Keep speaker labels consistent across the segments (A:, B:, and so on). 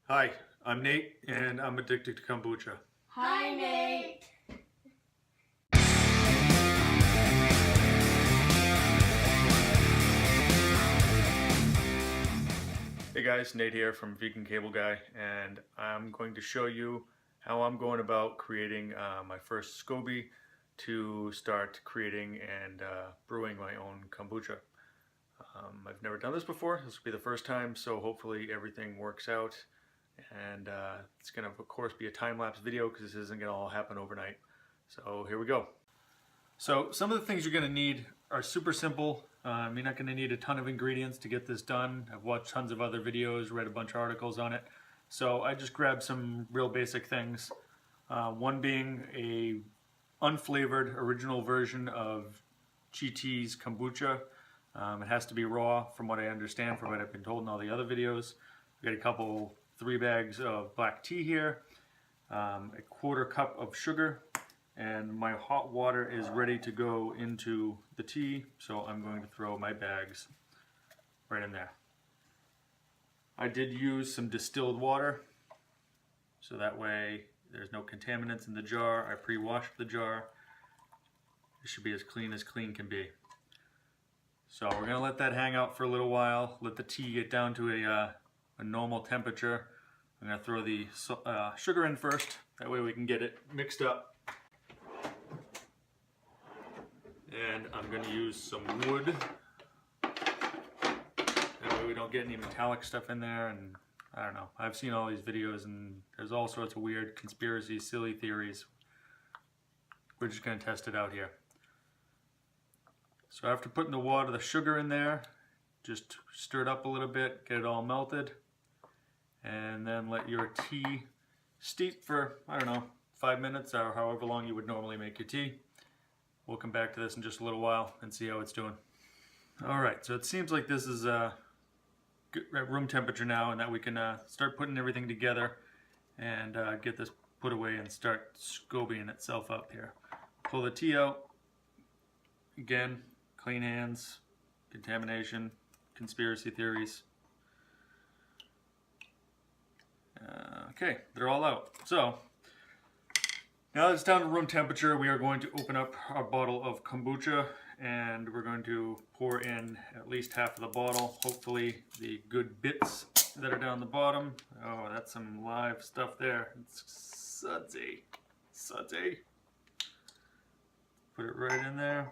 A: Hi, I'm Nate and I'm addicted to kombucha.
B: Hi, Nate.
A: Hey guys, Nate here from Vegan Cable Guy, and I'm going to show you how I'm going about creating my first Scoby to start creating and brewing my own kombucha. I've never done this before. This will be the first time, so hopefully everything works out. And it's going to, of course, be a time-lapse video because this isn't going to all happen overnight. So here we go. So some of the things you're going to need are super simple. You're not going to need a ton of ingredients to get this done. I've watched tons of other videos, read a bunch of articles on it. So I just grabbed some real basic things. One being a unflavored original version of GT's kombucha. It has to be raw from what I understand, from what I've been told in all the other videos. I've got a 3 bags of black tea here, a 1/4 cup of sugar, and my hot water is ready to go into the tea, so I'm going to throw my bags right in there. I did use some distilled water, so that way there's no contaminants in the jar. I pre-washed the jar. It should be as clean can be. So we're gonna let that hang out for a little while, let the tea get down to a normal temperature. I'm gonna throw the sugar in first, that way we can get it mixed up. And I'm going to use some wood, that way we don't get any metallic stuff in there. And I don't know, I've seen all these videos and there's all sorts of weird conspiracy, silly theories. We're just going to test it out here. So after putting the sugar in there, just stir it up a little bit, get it all melted, and then let your tea steep for, I don't know, 5 minutes or however long you would normally make your tea. We'll come back to this in just a little while and see how it's doing. Alright, so it seems like this is at room temperature now, and that we can start putting everything together and get this put away and start scobying itself up here. Pull the tea out. Again, clean hands, contamination, conspiracy theories. Okay, they're all out. So, now that it's down to room temperature, we are going to open up our bottle of kombucha and we're going to pour in at least half of the bottle. Hopefully the good bits that are down the bottom. Oh, that's some live stuff there. It's sudsy. Sudsy. Put it right in there.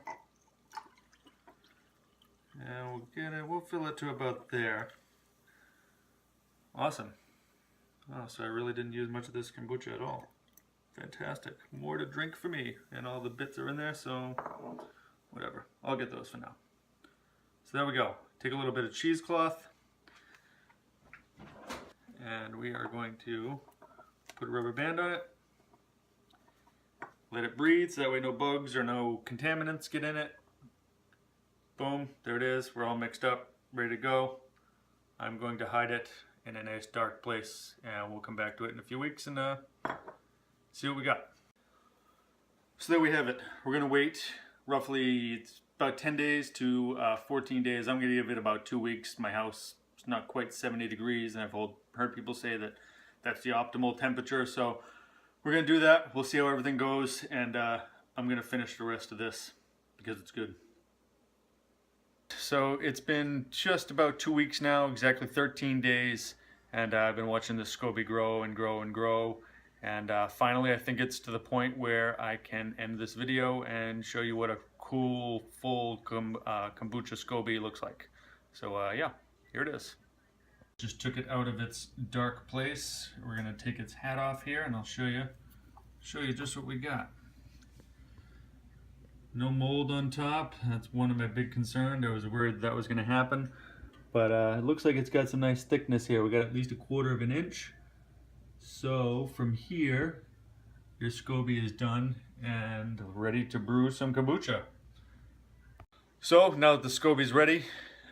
A: And we'll fill it to about there. Awesome. Oh, so I really didn't use much of this kombucha at all. Fantastic. More to drink for me. And all the bits are in there, so whatever. I'll get those for now. So there we go. Take a little bit of cheesecloth. And we are going to put a rubber band on it. Let it breathe so that way no bugs or no contaminants get in it. Boom. There it is. We're all mixed up. Ready to go. I'm going to hide it in a nice dark place. And we'll come back to it in a few weeks and see what we got. So there we have it. We're going to wait roughly about 10 days to 14 days. I'm going to give it about 2 weeks. My house is not quite 70 degrees and I've heard people say that that's the optimal temperature. So we're going to do that. We'll see how everything goes, and I'm going to finish the rest of this because it's good. So it's been just about 2 weeks now, exactly 13 days, and I've been watching this Scoby grow and grow and grow. And finally, I think it's to the point where I can end this video and show you what a cool, full kombucha Scoby looks like. So yeah, here it is. Just took it out of its dark place. We're gonna take its hat off here, and I'll show you just what we got. No mold on top. That's one of my big concerns. I was worried that was gonna happen, but it looks like it's got some nice thickness here. We got at least 1/4 of an inch. So from here, your Scoby is done and ready to brew some kombucha. So now that the Scoby's ready,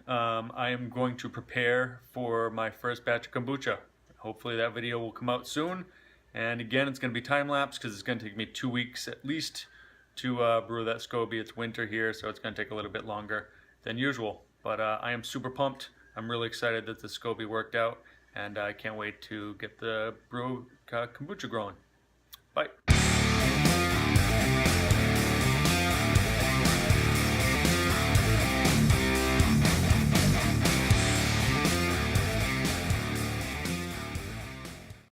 A: I am going to prepare for my first batch of kombucha. Hopefully that video will come out soon. And again, it's going to be time-lapse because it's going to take me 2 weeks at least to brew that Scoby. It's winter here, so it's going to take a little bit longer than usual. But I am super pumped. I'm really excited that the Scoby worked out. and I can't wait to get the brew kombucha growing. Bye.